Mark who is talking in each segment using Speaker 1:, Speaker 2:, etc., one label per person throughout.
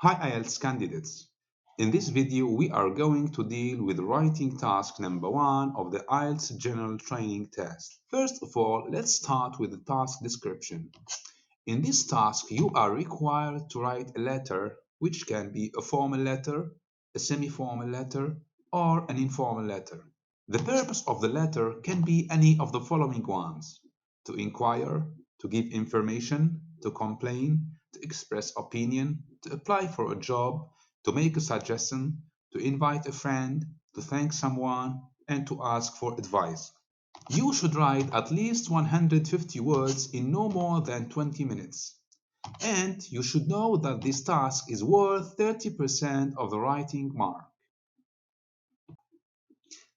Speaker 1: Hi IELTS candidates. In this video, we are going to deal with writing task number 1 of the IELTS General Training test. First of all, let's start with the task description. In this task, you are required to write a letter, which can be a formal letter, a semi-formal letter, or an informal letter. The purpose of the letter can be any of the following ones: to inquire, to give information, to complain, to express opinion, to apply for a job, to make a suggestion, to invite a friend, to thank someone, and to ask for advice. You should write at least 150 words in no more than 20 minutes. And you should know that this task is worth 30% of the writing mark.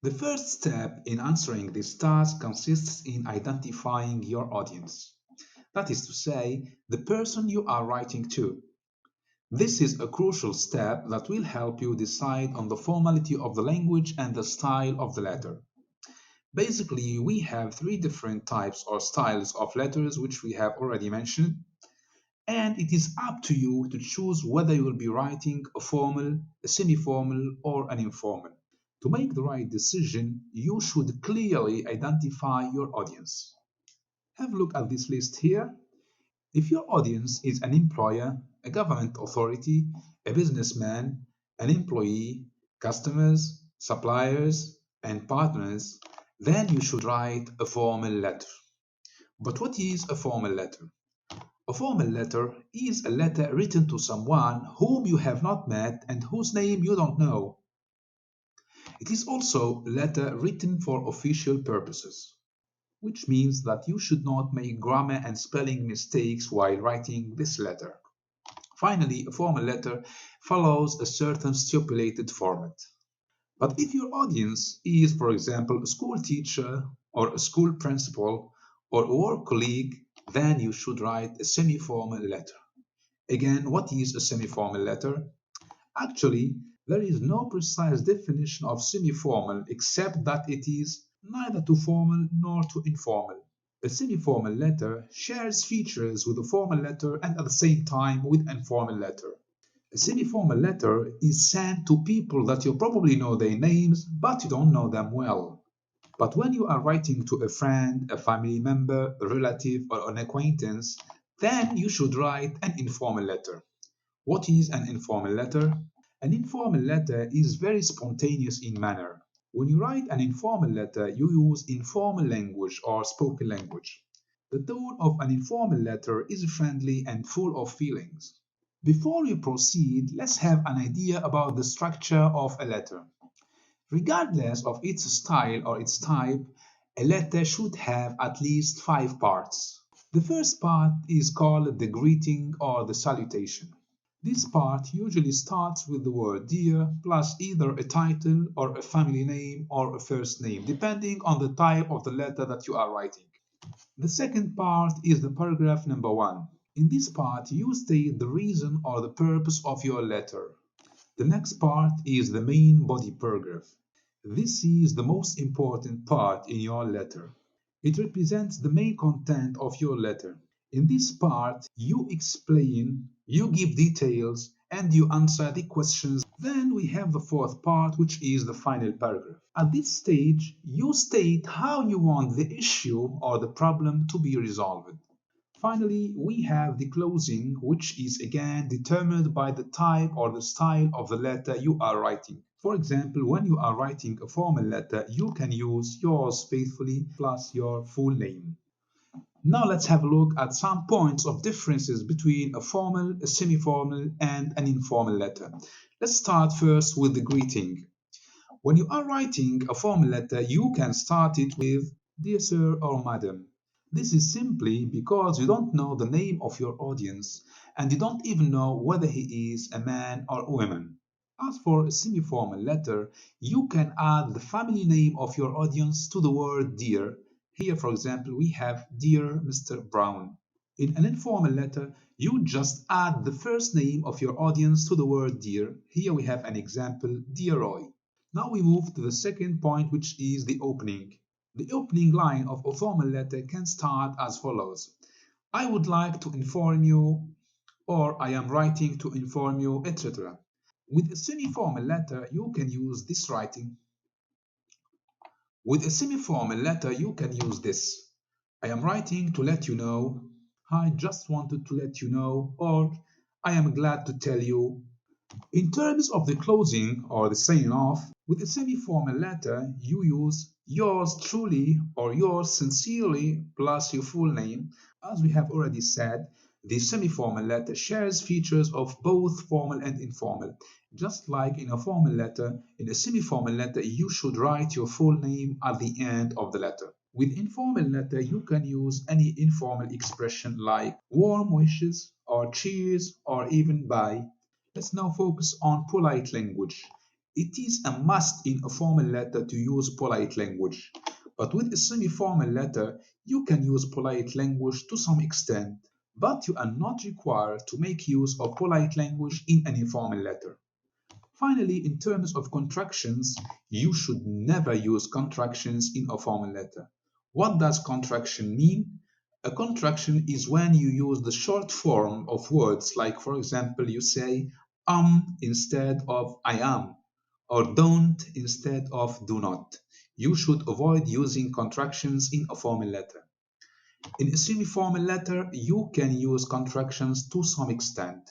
Speaker 1: The first step in answering this task consists in identifying your audience. That is to say, the person you are writing to. This is a crucial step that will help you decide on the formality of the language and the style of the letter. Basically, we have 3 different types or styles of letters which we have already mentioned, and it is up to you to choose whether you will be writing a formal, a semi-formal, or an informal. To make the right decision, you should clearly identify your audience. Have a look at this list here. If your audience is an employer, a government authority, a businessman, an employee, customers, suppliers, and partners, then you should write a formal letter. But what is a formal letter? A formal letter is a letter written to someone whom you have not met and whose name you don't know. It is also a letter written for official purposes, which means that you should not make grammar and spelling mistakes while writing this letter. Finally, a formal letter follows a certain stipulated format. But if your audience is, for example, a school teacher or a school principal or a work colleague, then you should write a semi-formal letter. Again, what is a semi-formal letter? Actually, there is no precise definition of semi-formal except that it is neither too formal nor too informal. A semi-formal letter shares features with a formal letter and at the same time with an informal letter. A semi-formal letter is sent to people that you probably know their names, but you don't know them well. But when you are writing to a friend, a family member, a relative, or an acquaintance, then you should write an informal letter. What is an informal letter? An informal letter is very spontaneous in manner. When you write an informal letter, you use informal language or spoken language. The tone of an informal letter is friendly and full of feelings. Before we proceed, let's have an idea about the structure of a letter. Regardless of its style or its type, a letter should have at least 5 parts. The first part is called the greeting or the salutation. This part usually starts with the word dear plus either a title or a family name or a first name, depending on the type of the letter that you are writing. The second part is the paragraph number 1. In this part, you state the reason or the purpose of your letter. The next part is the main body paragraph. This is the most important part in your letter. It represents the main content of your letter. In this part, you explain, you give details, and you answer the questions. Then we have the fourth part, which is the final paragraph. At this stage, you state how you want the issue or the problem to be resolved. Finally, we have the closing, which is again determined by the type or the style of the letter you are writing. For example, when you are writing a formal letter, you can use yours faithfully plus your full name. Now let's have a look at some points of differences between a formal, a semi-formal, and an informal letter. Let's start first with the greeting. When you are writing a formal letter, you can start it with Dear Sir or Madam. This is simply because you don't know the name of your audience and you don't even know whether he is a man or a woman. As for a semi-formal letter, you can add the family name of your audience to the word dear. Here, for example, we have Dear Mr. Brown. In an informal letter, you just add the first name of your audience to the word dear. Here we have an example, Dear Roy. Now we move to the second point, which is the opening. The opening line of a formal letter can start as follows. I would like to inform you or I am writing to inform you, etc. With a semi-formal letter, you can use this writing. With a semi-formal letter, you can use this. I am writing to let you know. I just wanted to let you know, or I am glad to tell you. In terms of the closing or the signing off, with a semi-formal letter, you use yours truly or yours sincerely plus your full name. As we have already said, the semi-formal letter shares features of both formal and informal. Just like in a formal letter, in a semi-formal letter, you should write your full name at the end of the letter. With informal letter, you can use any informal expression like warm wishes or cheers or even bye. Let's now focus on polite language. It is a must in a formal letter to use polite language. But with a semi-formal letter, you can use polite language to some extent, but you are not required to make use of polite language in any formal letter. Finally, in terms of contractions, you should never use contractions in a formal letter. What does contraction mean? A contraction is when you use the short form of words, like for example, you say instead of I am, or don't instead of do not. You should avoid using contractions in a formal letter. In a semi-formal letter, you can use contractions to some extent.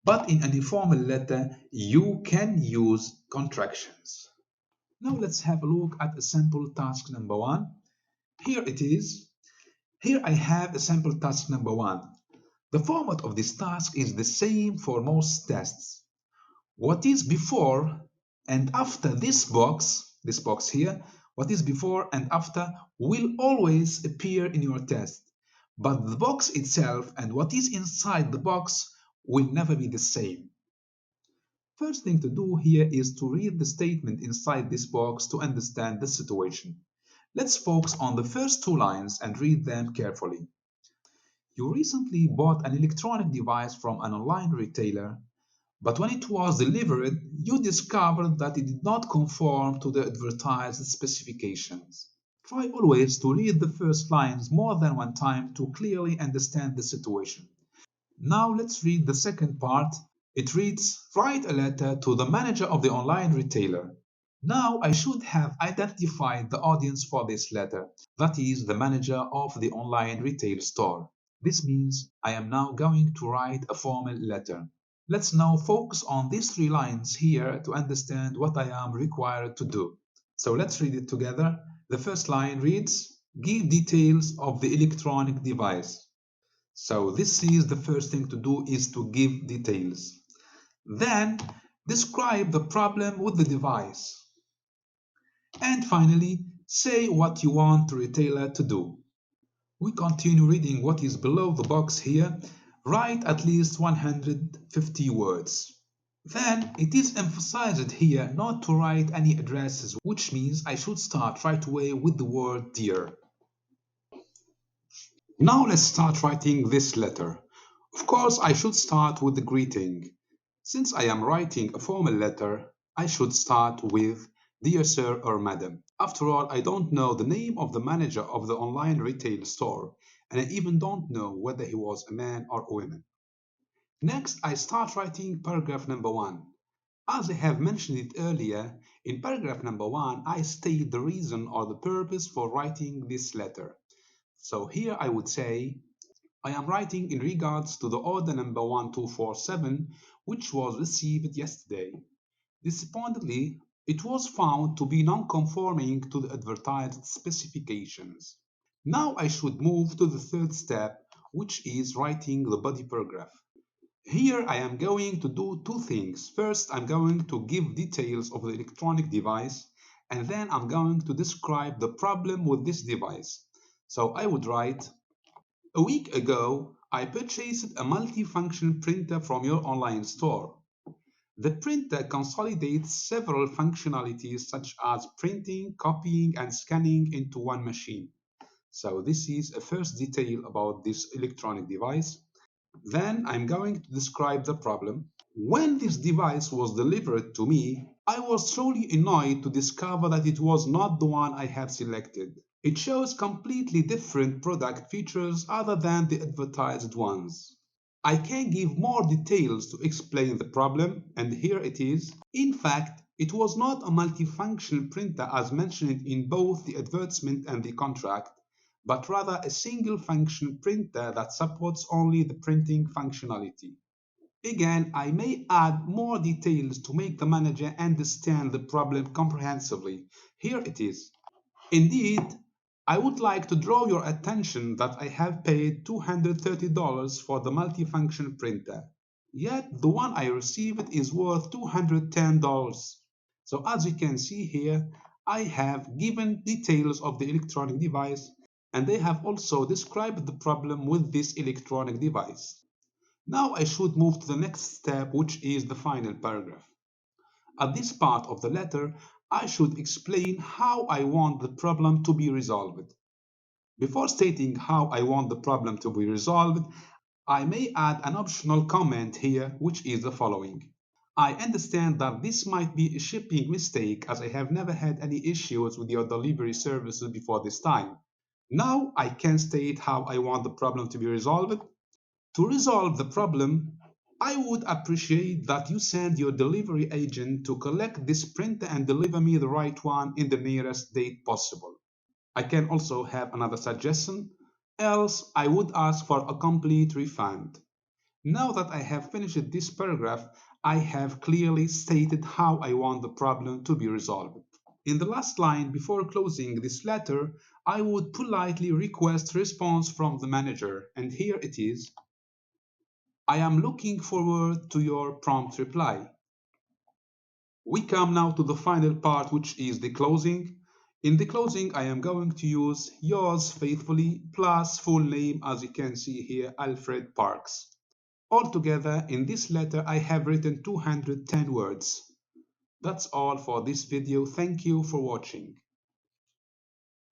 Speaker 1: But in an informal letter, you can use contractions. Now let's have a look at a sample task number one. Here it is. Here I have a sample task number one. The format of this task is the same for most tests. What is before and after this box here, what is before and after will always appear in your test. But the box itself and what is inside the box will never be the same. First thing to do here is to read the statement inside this box to understand the situation. Let's focus on the first two lines and read them carefully. You recently bought an electronic device from an online retailer, but when it was delivered, you discovered that it did not conform to the advertised specifications. Try always to read the first lines more than one time to clearly understand the situation. Now let's read the second part. It reads, write a letter to the manager of the online retailer. Now I should have identified the audience for this letter, that is the manager of the online retail store. This means I am now going to write a formal letter. Let's now focus on these three lines here to understand what I am required to do. So let's read it together. The first line reads, give details of the electronic device. So this is the first thing to do is to give details. Then describe the problem with the device. And finally, say what you want the retailer to do. We continue reading what is below the box here. Write at least 150 words. Then it is emphasized here not to write any addresses, which means I should start right away with the word dear. Now let's start writing this letter. Of course, I should start with the greeting. Since I am writing a formal letter, I should start with Dear Sir or Madam. After all, I don't know the name of the manager of the online retail store, and I even don't know whether he was a man or a woman. Next, I start writing paragraph number one. As I have mentioned it earlier, in paragraph number one, I state the reason or the purpose for writing this letter. So here I would say, I am writing in regards to the order number 1247, which was received yesterday. Disappointingly, it was found to be non-conforming to the advertised specifications. Now I should move to the third step, which is writing the body paragraph. Here I am going to do two things. First, I'm going to give details of the electronic device, and then I'm going to describe the problem with this device. So I would write, a week ago, I purchased a multifunction printer from your online store. The printer consolidates several functionalities such as printing, copying, and scanning into one machine. So this is a first detail about this electronic device. Then I'm going to describe the problem. When this device was delivered to me, I was truly annoyed to discover that it was not the one I had selected. It shows completely different product features other than the advertised ones. I can give more details to explain the problem, and here it is. In fact, it was not a multifunction printer as mentioned in both the advertisement and the contract, but rather a single function printer that supports only the printing functionality. Again, I may add more details to make the manager understand the problem comprehensively. Here it is. Indeed, I would like to draw your attention that I have paid $230 for the multifunction printer, yet the one I received is worth $210. So as you can see here, I have given details of the electronic device and they have also described the problem with this electronic device. Now I should move to the next step, which is the final paragraph. At this part of the letter, I should explain how I want the problem to be resolved. Before stating how I want the problem to be resolved, I may add an optional comment here, which is the following. I understand that this might be a shipping mistake as I have never had any issues with your delivery services before this time. Now I can state how I want the problem to be resolved. To resolve the problem, I would appreciate that you send your delivery agent to collect this printer and deliver me the right one in the nearest date possible. I can also have another suggestion, else I would ask for a complete refund. Now that I have finished this paragraph, I have clearly stated how I want the problem to be resolved. In the last line before closing this letter, I would politely request response from the manager, and here it is. I am looking forward to your prompt reply. We come now to the final part, which is the closing. In the closing, I am going to use yours faithfully plus full name, as you can see here, Alfred Parks. Altogether, in this letter, I have written 210 words. That's all for this video. Thank you for watching.